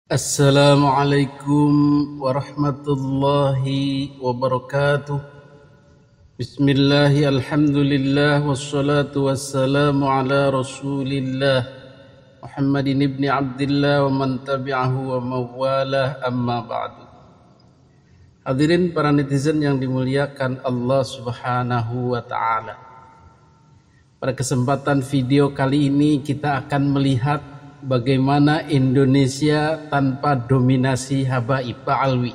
Assalamualaikum warahmatullahi wabarakatuh. Bismillahi alhamdulillah wassalatu wassalamu ala rasulillah Muhammadin ibni Abdillah wa man tabi'ahu wa mawalah amma ba'du. Hadirin para netizen yang dimuliakan Allah subhanahu wa ta'ala, pada kesempatan video kali ini kita akan melihat bagaimana Indonesia tanpa dominasi habaib Ba'alwi.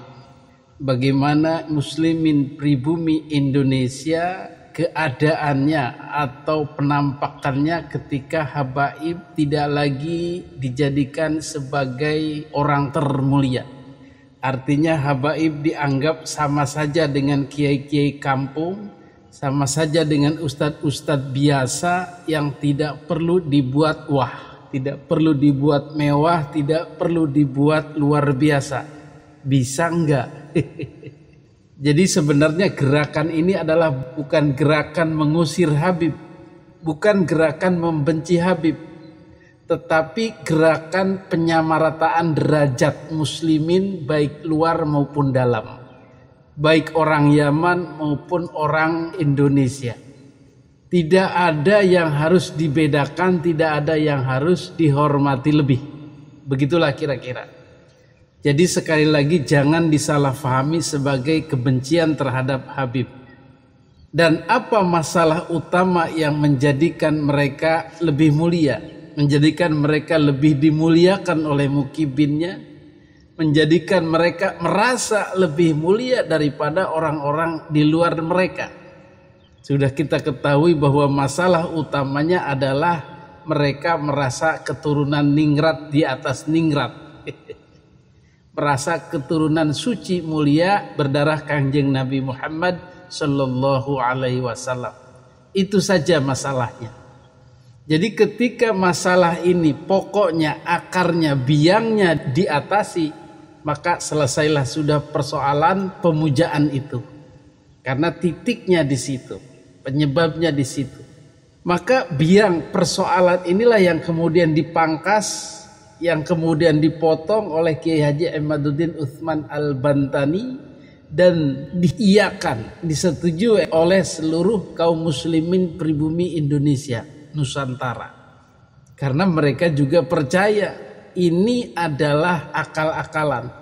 Bagaimana muslimin pribumi Indonesia keadaannya atau penampakannya ketika habaib tidak lagi dijadikan sebagai orang termulia. Artinya habaib dianggap sama saja dengan kiai-kiai kampung, sama saja dengan ustadz-ustadz biasa yang tidak perlu dibuat tidak perlu dibuat mewah, tidak perlu dibuat luar biasa. Bisa enggak? Jadi sebenarnya gerakan ini adalah bukan gerakan mengusir Habib, bukan gerakan membenci Habib, tetapi gerakan penyamarataan derajat muslimin baik luar maupun dalam, baik orang Yaman maupun orang Indonesia. Tidak ada yang harus dibedakan, tidak ada yang harus dihormati lebih. Begitulah kira-kira. Jadi sekali lagi jangan disalahfahami sebagai kebencian terhadap Habib. Dan apa masalah utama yang menjadikan mereka lebih mulia, menjadikan mereka lebih dimuliakan oleh mukibinnya, menjadikan mereka merasa lebih mulia daripada orang-orang di luar mereka? Sudah kita ketahui bahwa masalah utamanya adalah mereka merasa keturunan ningrat di atas ningrat. Merasa keturunan suci mulia berdarah Kanjeng Nabi Muhammad sallallahu alaihi wasallam. Itu saja masalahnya. Jadi ketika masalah ini pokoknya, akarnya, biangnya diatasi, maka selesailah sudah persoalan pemujaan itu. Karena titiknya di situ. Penyebabnya di situ. Maka biang persoalan inilah yang kemudian dipangkas, yang kemudian dipotong oleh Kiai Haji Ahmaduddin Utsman Al-Bantani dan diiyakan, disetujui oleh seluruh kaum muslimin pribumi Indonesia Nusantara. Karena mereka juga percaya ini adalah akal-akalan.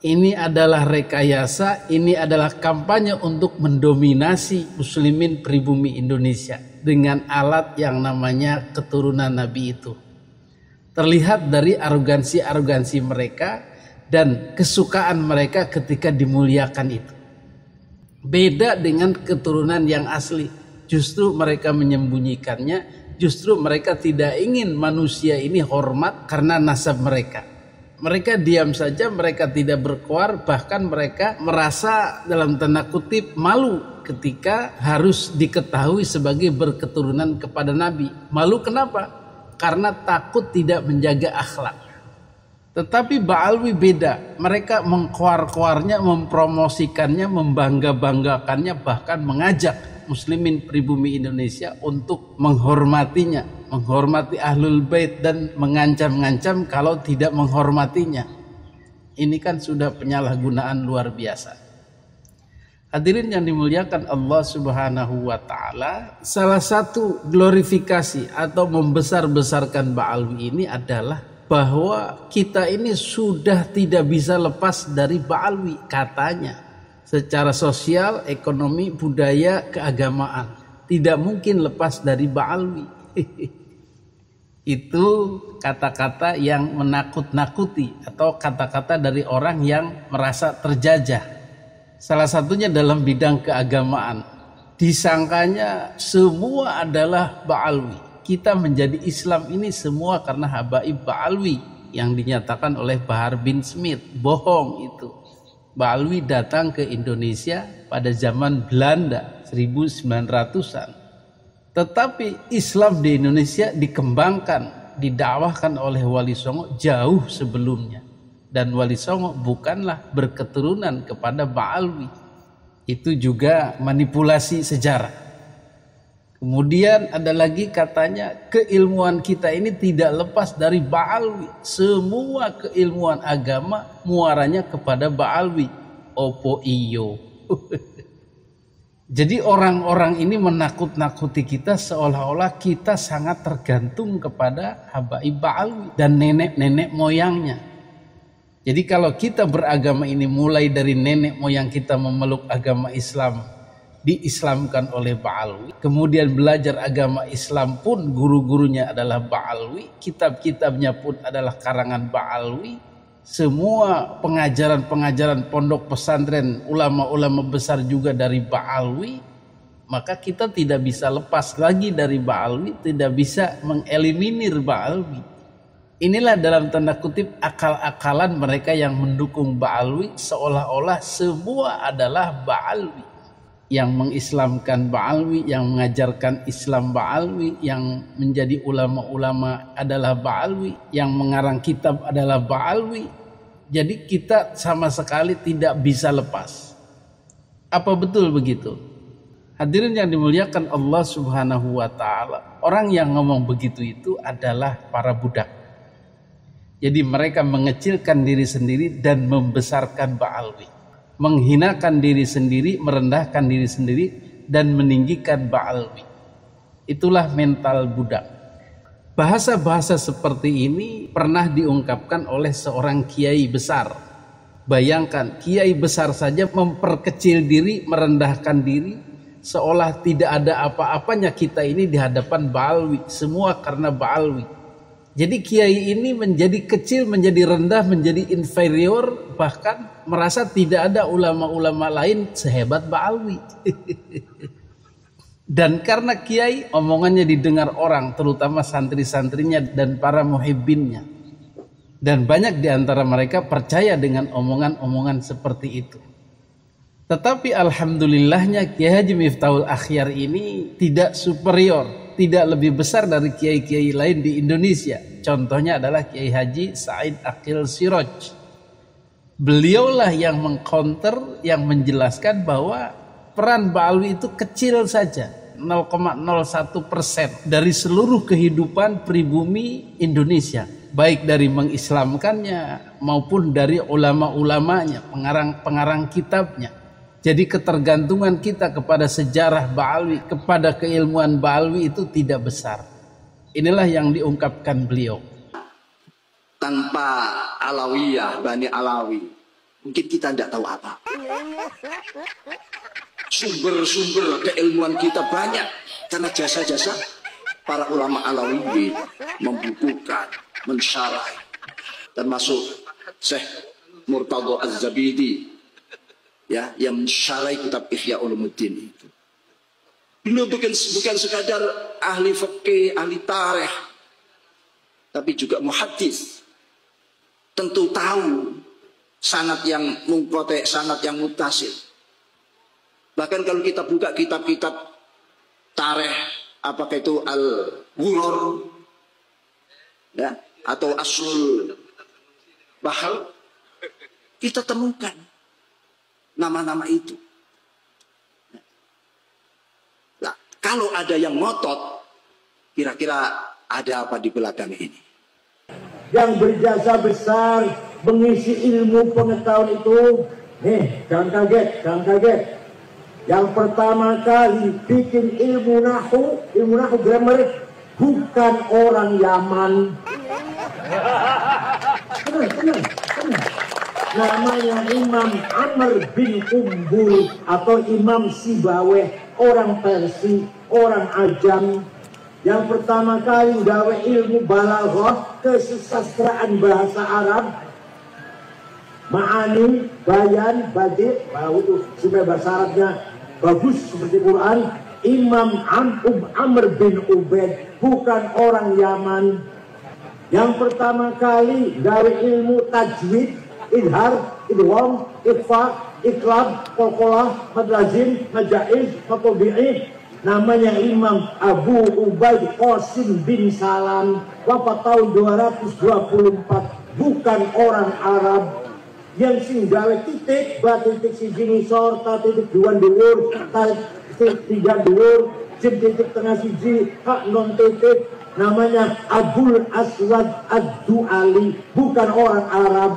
Ini adalah rekayasa, ini adalah kampanye untuk mendominasi muslimin pribumi Indonesia dengan alat yang namanya keturunan Nabi itu. Terlihat dari arogansi-arogansi mereka dan kesukaan mereka ketika dimuliakan itu. Beda dengan keturunan yang asli, justru mereka menyembunyikannya, justru mereka tidak ingin manusia ini hormat karena nasab mereka. Mereka diam saja, mereka tidak berkoar, bahkan mereka merasa dalam tanda kutip malu ketika harus diketahui sebagai berketurunan kepada Nabi. Malu kenapa? Karena takut tidak menjaga akhlak. Tetapi Ba'alwi beda, mereka mengkoar-koarnya, mempromosikannya, membangga-banggakannya, bahkan mengajak muslimin pribumi Indonesia untuk menghormatinya, menghormati Ahlul Bait dan mengancam-ngancam kalau tidak menghormatinya. Ini kan sudah penyalahgunaan luar biasa. Hadirin yang dimuliakan Allah Subhanahu wa taala, salah satu glorifikasi atau membesar-besarkan Ba'alwi ini adalah bahwa kita ini sudah tidak bisa lepas dari Ba'alwi katanya. Secara sosial, ekonomi, budaya, keagamaan tidak mungkin lepas dari Ba'alwi. Itu kata-kata yang menakut-nakuti atau kata-kata dari orang yang merasa terjajah. Salah satunya dalam bidang keagamaan. Disangkanya semua adalah Ba'alwi. Kita menjadi Islam ini semua karena habaib Ba'alwi yang dinyatakan oleh Bahar bin Smith. Bohong itu. Ba'alwi datang ke Indonesia pada zaman Belanda 1900-an. Tetapi Islam di Indonesia dikembangkan, didakwahkan oleh Wali Songo jauh sebelumnya. Dan Wali Songo bukanlah berketurunan kepada Ba'alwi. Itu juga manipulasi sejarah. Kemudian ada lagi katanya keilmuan kita ini tidak lepas dari Ba'alwi. Semua keilmuan agama muaranya kepada Ba'alwi. Opo iyo. Jadi orang-orang ini menakut-nakuti kita seolah-olah kita sangat tergantung kepada habaib Ba'alwi dan nenek-nenek moyangnya. Jadi kalau kita beragama ini mulai dari nenek moyang kita memeluk agama Islam, diislamkan oleh Ba'alwi, kemudian belajar agama Islam pun guru-gurunya adalah Ba'alwi, kitab-kitabnya pun adalah karangan Ba'alwi, semua pengajaran-pengajaran pondok pesantren ulama-ulama besar juga dari Ba'alwi, maka kita tidak bisa lepas lagi dari Ba'alwi, tidak bisa mengeliminir Ba'alwi. Inilah dalam tanda kutip akal-akalan mereka yang mendukung Ba'alwi, seolah-olah semua adalah Ba'alwi. Yang mengislamkan Ba'alwi, yang mengajarkan Islam Ba'alwi, yang menjadi ulama-ulama adalah Ba'alwi, yang mengarang kitab adalah Ba'alwi. Jadi kita sama sekali tidak bisa lepas. Apa betul begitu? Hadirin yang dimuliakan Allah Subhanahu wa ta'ala, orang yang ngomong begitu itu adalah para budak. Jadi mereka mengecilkan diri sendiri dan membesarkan Ba'alwi, menghinakan diri sendiri, merendahkan diri sendiri, dan meninggikan Ba'alwi. Itulah mental budak. Bahasa-bahasa seperti ini pernah diungkapkan oleh seorang kiai besar. Bayangkan, kiai besar saja memperkecil diri, merendahkan diri, seolah tidak ada apa-apanya kita ini di hadapan Ba'alwi. Semua karena Ba'alwi. Jadi kiai ini menjadi kecil, menjadi rendah, menjadi inferior, bahkan merasa tidak ada ulama-ulama lain sehebat Ba'alwi. Dan karena kiai omongannya didengar orang, terutama santri-santrinya dan para muhibbinnya. Dan banyak di antara mereka percaya dengan omongan-omongan seperti itu. Tetapi alhamdulillahnya Kiai Haji Miftahul Akhyar ini tidak superior, tidak lebih besar dari kiai-kiai lain di Indonesia. Contohnya adalah Kiai Haji Said Aqil Siraj. Beliaulah yang mengcounter, yang menjelaskan bahwa peran Ba'alwi itu kecil saja, 0,01% dari seluruh kehidupan pribumi Indonesia, baik dari mengislamkannya maupun dari ulama-ulamanya, pengarang-pengarang kitabnya. Jadi ketergantungan kita kepada sejarah Ba'alwi, kepada keilmuan Ba'alwi itu tidak besar. Inilah yang diungkapkan beliau. Tanpa Alawiyah, Bani Alawi, mungkin kita tidak tahu apa. Sumber-sumber keilmuan kita banyak karena jasa-jasa para ulama Alawi membukukan, mensyarah, termasuk Syekh Murtadha Az-Zabidi, ya, yang mensyarah kitab Ihya Ulumuddin itu. Beliau bukan sekadar ahli fikih, ahli tarikh, tapi juga muhaddis. Tentu tahu sanad yang munqati', sanad yang muttasil. Bahkan kalau kita buka kitab-kitab tarikh, apakah itu Al-Ghuror, ya, atau Aslul Bahal, kita temukan nama-nama itu. Nah, kalau ada yang ngotot, kira-kira ada apa di belakang ini? Yang berjasa besar mengisi ilmu pengetahuan itu, nih, jangan kaget. Yang pertama kali bikin ilmu nahu grammar, bukan orang Yaman. Tenang. Namanya Imam Amr bin Umbul atau Imam Sibaweh, orang Persia, orang Ajam. Yang pertama kali gawe ilmu balaghah, kesusastraan bahasa Arab, ma'ani, bayan, badi', itu supaya bahasa Arabnya bagus seperti Quran. Imam Amr bin Ubaid, bukan orang Yaman. Yang pertama kali gawe ilmu tajwid, idhar, idgham, ikhfa, iqlab, qalqalah, madlazim, majaiz, matobi'i. Namanya Imam Abu Ubaid Qasim bin Salam, wafat tahun 224, bukan orang Arab. Yang sing gawe titik, titik siji ngisor, titik dua dhuwur, titik tiga dhuwur, jim titik tengah siji, hak non titik, namanya Abul Aswad Ad-Du'ali, bukan orang Arab.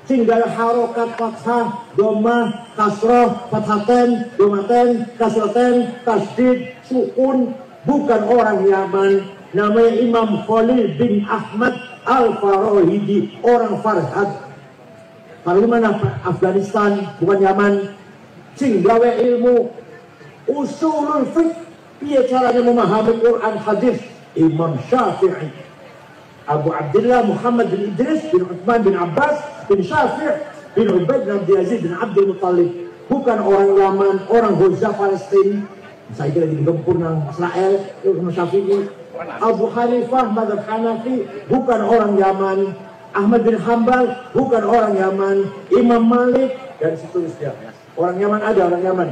Tinggal harokat fathah, domah, kasroh, fathaten, domaten, kasroten, tasdid, sukun, bukan orang Yaman. Namanya Imam Khalil bin Ahmad Al-Farahidi, orang Farhad. Kalau mana Afghanistan, bukan Yaman. Sing gawe ilmu usulul fiqh, piye caranya memahami Quran hadis, Imam Syafi'i, Abu Abdullah Muhammad bin Idris bin Uthman bin Abbas bin Syafi' bin Ubaid bin Abdul Aziz bin Abdul Muttalib, bukan orang Yaman, orang Gaza Palestina. Saya kira di gempur nang Israel, Imam Syafi'i. Abu Hanifah mazhab Hanafi, bukan orang Yaman. Ahmad bin Hambal, bukan orang Yaman. Imam Malik dan seterusnya. Orang Yaman ada, orang Yaman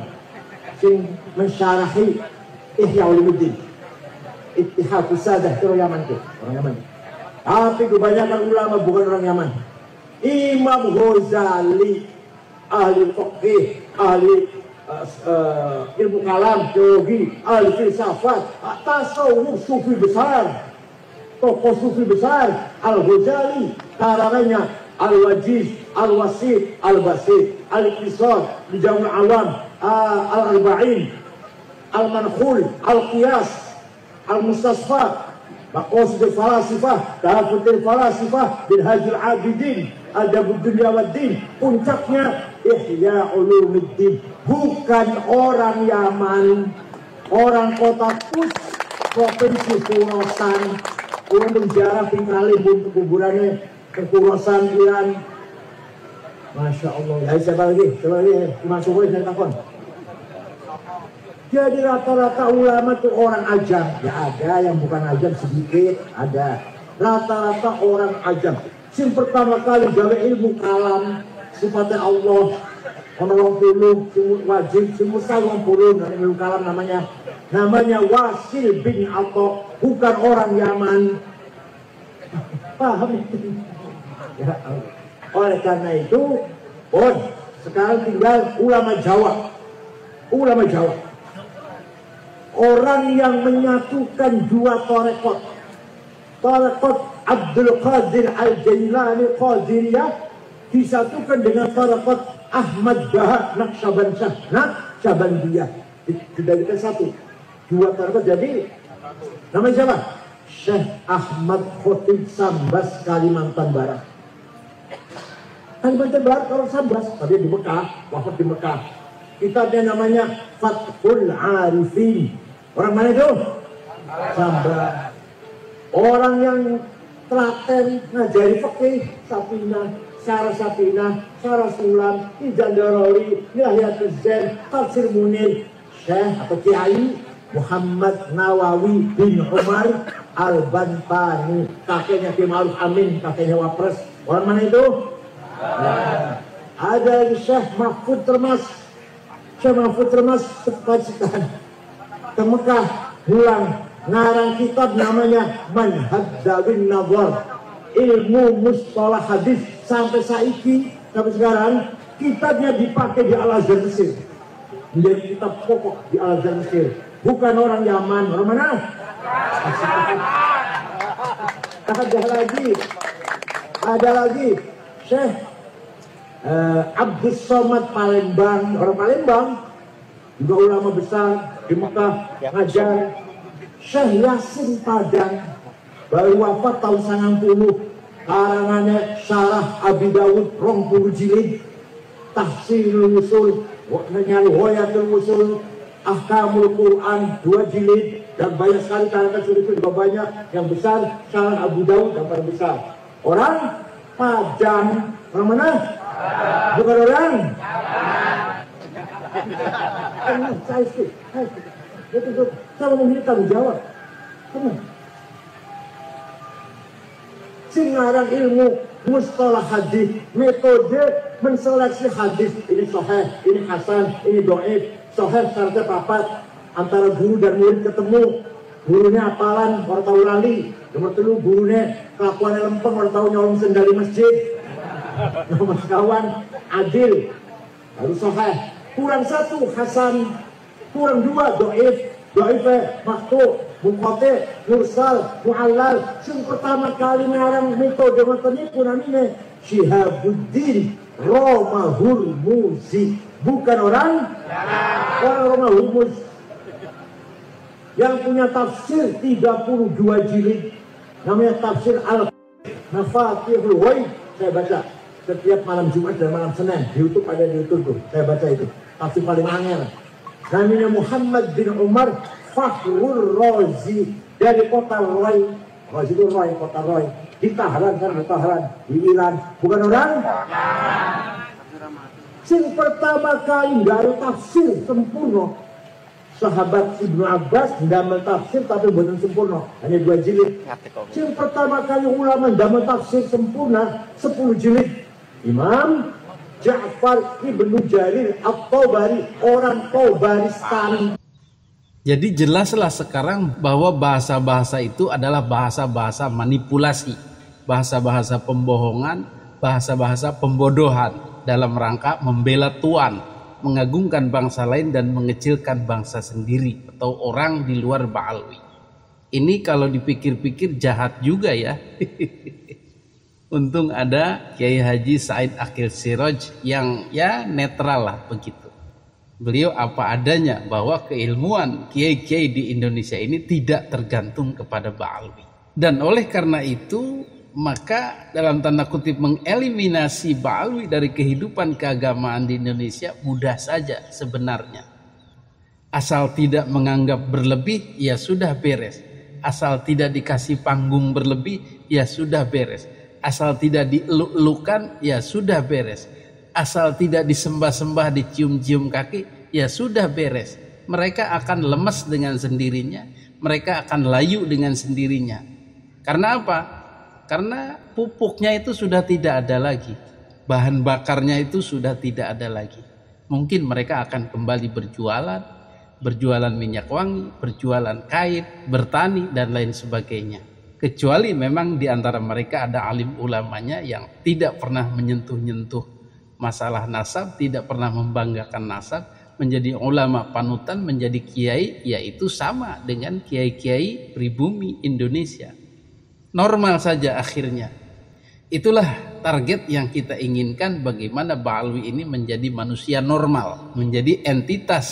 sing mensyarahi Ihya Ulumuddin, Ittihad Sadah, itu orang Yaman tuh, orang Yaman. Tapi kebanyakan ulama bukan orang Yaman. Imam Ghazali, ahli fiqh, ahli ilmu kalam, teologi, ahli filsafat, tasawuf, sufi besar, tokoh sufi besar, Al-Ghazali, karangannya Al-Wajiz, Al-Wasit, Al-Basit, Al-Iqtisad, Bijamul Awam, Al-Arba'in, Al-Mankhul, Al-Qiyas, Al-Mustasfa, Maqasid Falasifah, Tahafutil Falasifah, Minhajul Abidin, Adabud Dunya Waddin, puncaknya Ihya Ulumuddin. Bukan orang Yaman, orang kota Kudus, provinsi Khurasan. Orang berjarah tinggalin untuk kuburannya ke Khurasan Iran. Masya Allah. Ya, siapa lagi? Masuk aja takon. Jadi rata-rata ulama tuh orang ajam. Ya ada yang bukan ajam sedikit, ada. Rata-rata orang ajam. Yang pertama kali gawe ilmu kalam, sifatnya Allah, orang puluh, wajib, semua orang puluh, ilmu kalam namanya Wasil bin Atha, bukan orang Yaman. Paham? Ya, oleh karena itu, sekarang tinggal ulama Jawa. Ulama Jawa. Orang yang menyatukan dua tarekat. Tarekat Abdul Qadir Al-Jailani Qadiriyah disatukan dengan tarekat Ahmad Bahar Naqsyabandiyah. Dijadikan satu. Dua tarekat jadi namanya siapa? Syekh Ahmad Khotib Sambas, Kalimantan Barat. Kalimantan Barat orang Sambas, tapi di Mekah, wafat di Mekah. Kitabnya namanya Fathul Arifin. Orang mana itu? Sambas. Orang yang telaten ngajari fikih, Sapinah, Syarah Sulam, Izan Darori, Nihyatul Zain, Tafsir Munir, Syekh atau Kiai Muhammad Nawawi bin Umar Al-Bantani, kakeknya Ki Ma'ruf Amin, kakeknya Wapres. Orang mana itu? Nah, ada Syekh Mahfud Termas. Syekh Mahfud Termas Pakistan ke Mekah, pulang ngarang kitab namanya Manhajul Nazar, ilmu mustalah hadis. Sampai saiki, sampai sekarang kitabnya dipakai di Al-Azhar Mesir, menjadi kitab pokok di Al-Azhar Mesir. Bukan orang Yaman. Orang mana? Ada lagi Syekh Abdus Somad Palembang, orang Palembang, juga ulama besar di Mekah ngajar. Syekh Yasin Padang baru wafat tahun 90. Karangannya Syarah Abi Dawud 20 jilid, Tahsinul Usul, Hoyatul Usul, Ahkamul Quran 2 jilid, dan banyak sekali karangan itu juga banyak. Yang besar Syarah Abu Dawud yang paling besar. Orang Padang. Orang mana? Bukan orang. Saya mau tanggung jawab. Singarang ilmu mustalah hadis, metode menseleksi hadis, ini sahih, ini hasan, ini dhaif. Sahih syaratnya papat, antara guru dan murid ketemu, gurunya apalan, orang tahu lali. Nomor 3, gurunya kelakuannya lempeng, orang tahu nyolong sendal di masjid. Nomor kawan adil, harus sahih. Kurang 1 hasan, kurang 2 dhaif, dhaifah, maktu, munqati, mursal, mu'allal. Sing pertama kali ngarang metode ngoten niku namine Syihabuddin Romahurmuzi. Bukan orang Romahurmuz yang punya tafsir 32 jilid namanya tafsir Al-Mafatihul Ghaib. Saya baca setiap malam Jumat dan malam Senin di YouTube, ada di YouTube tuh. Saya baca itu tafsir paling angel. Namanya Muhammad bin Umar Fakhrur Razi dari kota Roy. Razi itu Roy, kota Roy. Di Tahran kan, di Tahran, di Iran. Bukan orang? Sing pertama kali nggak ada tafsir sempurna. Sahabat Ibnu Abbas ndamel tafsir tapi bukan sempurna, hanya 2 jilid. Sing pertama kali ulama ndamel tafsir sempurna 10 jilid. Imam Ja'far Ibnu Jarir At-Tabari, orang Tabaristani. Jadi jelaslah sekarang bahwa bahasa-bahasa itu adalah bahasa-bahasa manipulasi, bahasa-bahasa pembohongan, bahasa-bahasa pembodohan dalam rangka membela tuan, mengagungkan bangsa lain dan mengecilkan bangsa sendiri atau orang di luar Ba'alwi. Ini kalau dipikir-pikir jahat juga ya. Untung ada Kiai Haji Said Akil Siraj yang ya netral lah begitu. Beliau apa adanya bahwa keilmuan kiai-kiai di Indonesia ini tidak tergantung kepada Ba'alwi. Dan oleh karena itu maka dalam tanda kutip mengeliminasi Ba'alwi dari kehidupan keagamaan di Indonesia mudah saja sebenarnya. Asal tidak menganggap berlebih ya sudah beres. Asal tidak dikasih panggung berlebih ya sudah beres. Asal tidak dieluk-elukan ya sudah beres. Asal tidak disembah-sembah, dicium-cium kaki ya sudah beres. Mereka akan lemes dengan sendirinya. Mereka akan layu dengan sendirinya. Karena apa? Karena pupuknya itu sudah tidak ada lagi. Bahan bakarnya itu sudah tidak ada lagi. Mungkin mereka akan kembali berjualan minyak wangi, berjualan kain, bertani dan lain sebagainya. Kecuali memang di antara mereka ada alim ulamanya yang tidak pernah menyentuh-nyentuh masalah nasab, tidak pernah membanggakan nasab, menjadi ulama panutan, menjadi kiai, yaitu sama dengan kiai-kiai pribumi Indonesia. Normal saja akhirnya. Itulah target yang kita inginkan, bagaimana Ba'alwi ini menjadi manusia normal, menjadi entitas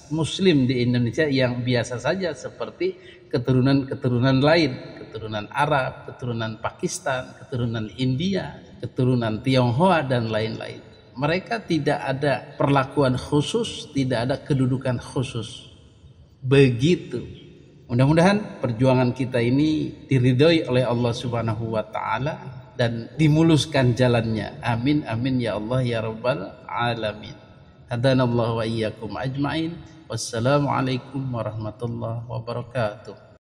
muslim di Indonesia yang biasa saja seperti keturunan-keturunan lain, keturunan Arab, keturunan Pakistan, keturunan India, keturunan Tionghoa dan lain-lain. Mereka tidak ada perlakuan khusus, tidak ada kedudukan khusus. Begitu. Mudah-mudahan perjuangan kita ini diridhoi oleh Allah Subhanahu wa taala dan dimuluskan jalannya. Amin amin ya Allah ya rabbal alamin. Hadanallahu wa iyyakum ajmain. Wassalamualaikum warahmatullahi wabarakatuh.